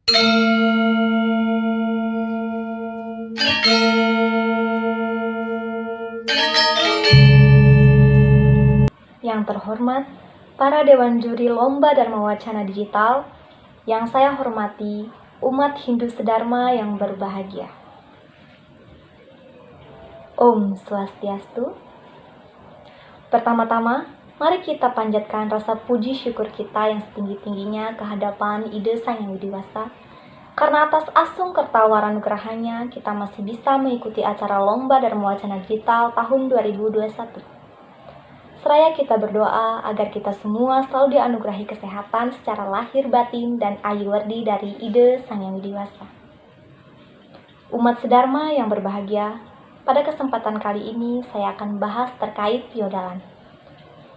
Yang terhormat, para Dewan Juri Lomba Dharma Wacana Digital, yang saya hormati, umat Hindu Sedharma yang berbahagia. Om Swastiastu. Pertama-tama, mari kita panjatkan rasa puji syukur kita yang setinggi-tingginya kehadapan Ide Sang Yang Widiwasa, karena atas asung kertawara nugrahannya kita masih bisa mengikuti acara Lomba Dharma Wacana Digital tahun 2021. Seraya kita berdoa agar kita semua selalu dianugerahi kesehatan secara lahir batin dan ayu wardi dari Ide Sang Yang Widiwasa. Umat Sedharma yang berbahagia, pada kesempatan kali ini saya akan bahas terkait piodalan.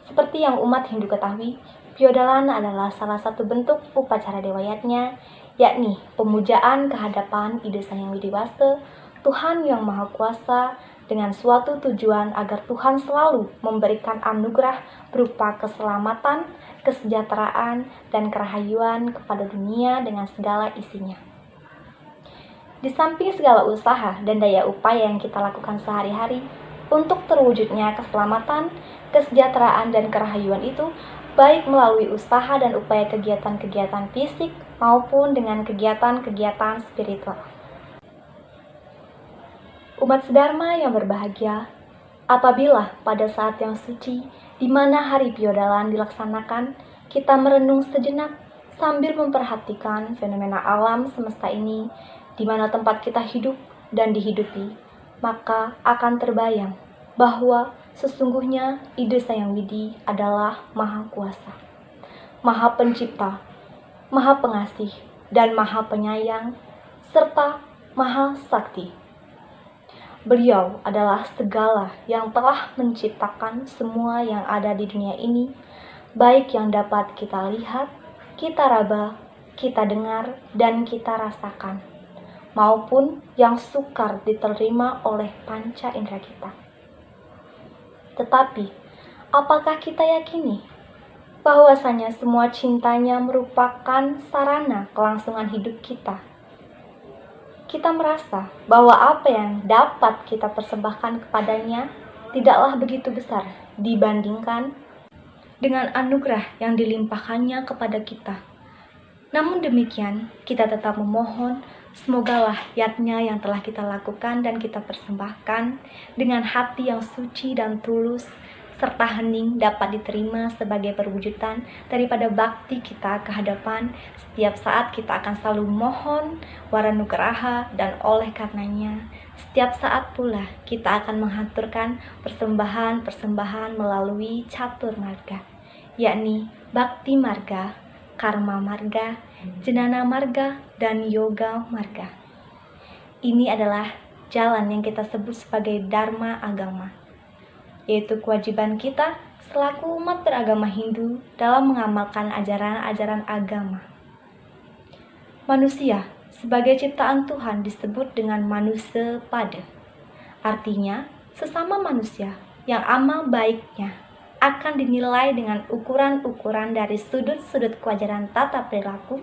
Seperti yang umat Hindu ketahui, piodalan adalah salah satu bentuk upacara dewayatnya, yakni pemujaan kehadapan Ide Sang Yang Widiwasa, Tuhan Yang Maha Kuasa, dengan suatu tujuan agar Tuhan selalu memberikan anugerah berupa keselamatan, kesejahteraan, dan kerahayuan kepada dunia dengan segala isinya. Di samping segala usaha dan daya upaya yang kita lakukan sehari-hari untuk terwujudnya keselamatan, kesejahteraan, dan kerahayuan itu, baik melalui usaha dan upaya kegiatan-kegiatan fisik maupun dengan kegiatan-kegiatan spiritual. Umat Sedharma yang berbahagia, apabila pada saat yang suci, di mana hari piodalan dilaksanakan, kita merenung sejenak sambil memperhatikan fenomena alam semesta ini, di mana tempat kita hidup dan dihidupi, maka akan terbayang bahwa sesungguhnya Ide Sang Yang Widi adalah Maha Kuasa, Maha Pencipta, Maha Pengasih, dan Maha Penyayang, serta Maha Sakti. Beliau adalah segala yang telah menciptakan semua yang ada di dunia ini, baik yang dapat kita lihat, kita raba, kita dengar, dan kita rasakan, maupun yang sukar diterima oleh panca indera kita. Tetapi, apakah kita yakini bahwasanya semua cintanya merupakan sarana kelangsungan hidup kita? Kita merasa bahwa apa yang dapat kita persembahkan kepadanya tidaklah begitu besar dibandingkan dengan anugerah yang dilimpahkannya kepada kita. Namun demikian, kita tetap memohon semogalah yatnya yang telah kita lakukan dan kita persembahkan dengan hati yang suci dan tulus serta hening dapat diterima sebagai perwujudan daripada bakti kita kehadapan. Setiap saat kita akan selalu mohon waranugraha, dan oleh karenanya setiap saat pula kita akan menghaturkan persembahan-persembahan melalui catur marga, yakni bakti marga, karma marga, jenana marga, dan yoga marga. Ini adalah jalan yang kita sebut sebagai dharma agama, yaitu kewajiban kita selaku umat beragama Hindu dalam mengamalkan ajaran-ajaran agama. Manusia sebagai ciptaan Tuhan disebut dengan manusia pada. Artinya, sesama manusia yang amal baiknya akan dinilai dengan ukuran-ukuran dari sudut-sudut kewajaran tata perilaku,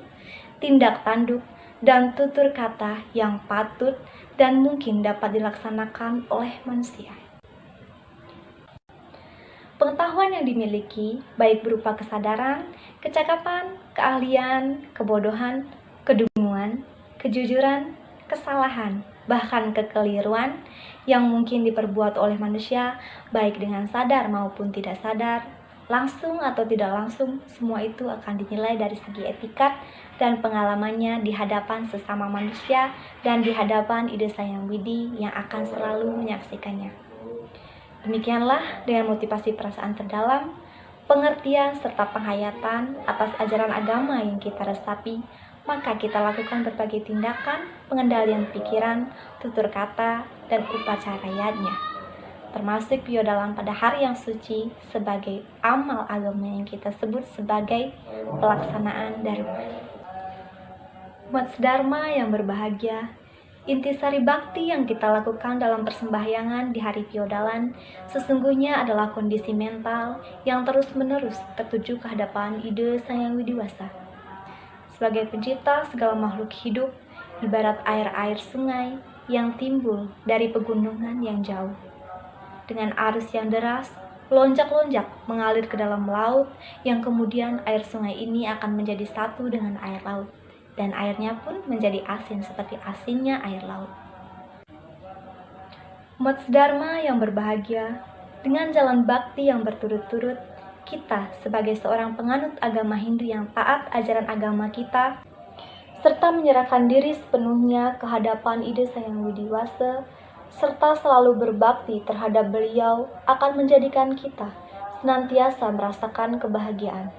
tindak tanduk, dan tutur kata yang patut dan mungkin dapat dilaksanakan oleh manusia. Pengetahuan yang dimiliki, baik berupa kesadaran, kecakapan, keahlian, kebodohan, kedunguan, kejujuran, kesalahan, bahkan kekeliruan yang mungkin diperbuat oleh manusia, baik dengan sadar maupun tidak sadar, langsung atau tidak langsung, semua itu akan dinilai dari segi etikat dan pengalamannya di hadapan sesama manusia dan di hadapan Ide Sang Yang Widi yang akan selalu menyaksikannya. Demikianlah dengan motivasi perasaan terdalam, pengertian serta penghayatan atas ajaran agama yang kita resapi, maka kita lakukan berbagai tindakan, pengendalian pikiran, tutur kata, dan upacaranya, termasuk piodalan pada hari yang suci sebagai amal agama yang kita sebut sebagai pelaksanaan dharma. Umat Sedharma yang berbahagia, intisari bakti yang kita lakukan dalam persembahyangan di hari piodalan sesungguhnya adalah kondisi mental yang terus-menerus tertuju ke hadapan Ide Sang Yang Widiwasa. sebagai pencipta segala makhluk hidup, ibarat air-air sungai yang timbul dari pegunungan yang jauh. Dengan arus yang deras, lonjak-lonjak mengalir ke dalam laut, yang kemudian air sungai ini akan menjadi satu dengan air laut, dan airnya pun menjadi asin seperti asinnya air laut. Umat Dharma yang berbahagia, dengan jalan bakti yang berturut-turut, kita sebagai seorang penganut agama Hindu yang taat ajaran agama kita, serta menyerahkan diri sepenuhnya ke hadapan Ida Sang Yang Widi Wasa, serta selalu berbakti terhadap beliau, akan menjadikan kita senantiasa merasakan kebahagiaan.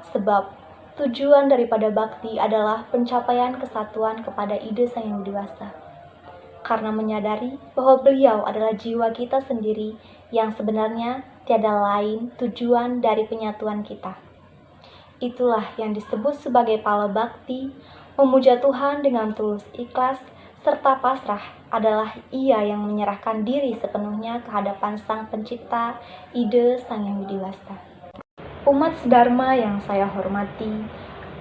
Sebab tujuan daripada bakti adalah pencapaian kesatuan kepada Ida Sang Yang Widi Wasa. Karena menyadari bahwa beliau adalah jiwa kita sendiri yang sebenarnya tiada lain tujuan dari penyatuan kita. Itulah yang disebut sebagai pala bakti, memuja Tuhan dengan tulus ikhlas, serta pasrah adalah ia yang menyerahkan diri sepenuhnya ke hadapan Sang Pencipta, Ida Sang Yang Widi Wasa. Umat Dharma yang saya hormati,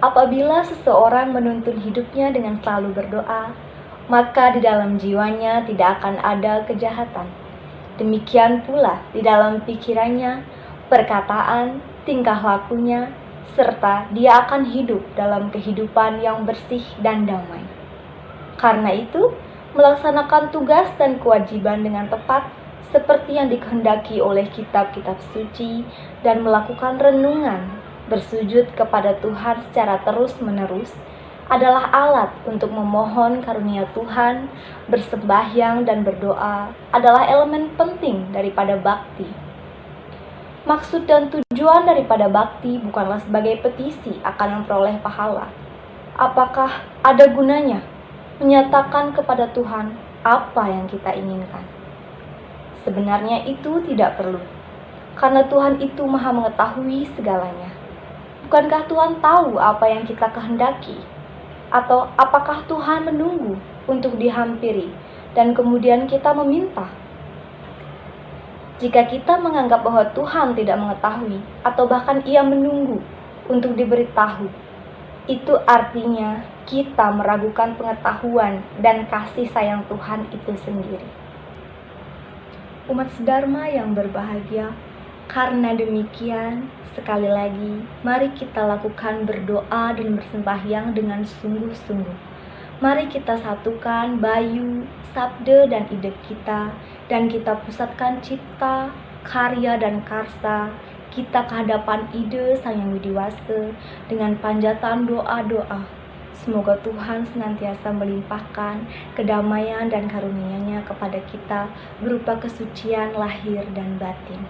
apabila seseorang menuntun hidupnya dengan selalu berdoa, maka di dalam jiwanya tidak akan ada kejahatan. Demikian pula di dalam pikirannya, perkataan, tingkah lakunya, serta dia akan hidup dalam kehidupan yang bersih dan damai. Karena itu, melaksanakan tugas dan kewajiban dengan tepat seperti yang dikehendaki oleh kitab-kitab suci dan melakukan renungan, bersujud kepada Tuhan secara terus-menerus adalah alat untuk memohon karunia Tuhan, bersembahyang dan berdoa adalah elemen penting daripada bakti. Maksud dan tujuan daripada bakti bukanlah sebagai petisi akan memperoleh pahala. Apakah ada gunanya menyatakan kepada Tuhan apa yang kita inginkan? Sebenarnya itu tidak perlu, karena Tuhan itu Maha mengetahui segalanya. Bukankah Tuhan tahu apa yang kita kehendaki? Atau apakah Tuhan menunggu untuk dihampiri dan kemudian kita meminta? Jika kita menganggap bahwa Tuhan tidak mengetahui atau bahkan ia menunggu untuk diberitahu, itu artinya kita meragukan pengetahuan dan kasih sayang Tuhan itu sendiri. Umat Dharma yang berbahagia, karena demikian, sekali lagi, mari kita lakukan berdoa dan bersembahyang dengan sungguh-sungguh. Mari kita satukan bayu, sabda, dan ide kita, dan kita pusatkan cipta, karya, dan karsa kita ke hadapan Ida Sang Yang Widi Wasa dengan panjatan doa-doa. Semoga Tuhan senantiasa melimpahkan kedamaian dan karunia-Nya kepada kita berupa kesucian lahir dan batin.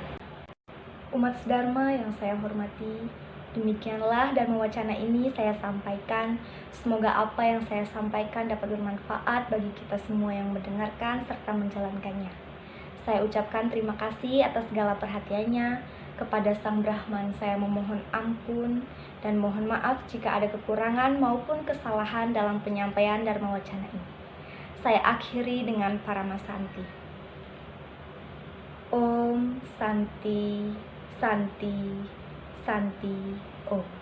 Umat Dharma yang saya hormati, demikianlah dan wacana ini saya sampaikan. Semoga apa yang saya sampaikan dapat bermanfaat bagi kita semua yang mendengarkan serta menjalankannya. Saya ucapkan terima kasih atas segala perhatiannya. Kepada Sang Brahman saya memohon ampun dan mohon maaf jika ada kekurangan maupun kesalahan dalam penyampaian Dharma Wacana ini. Saya akhiri dengan Paramasanti. Om Santi, Santi, Santi, Om.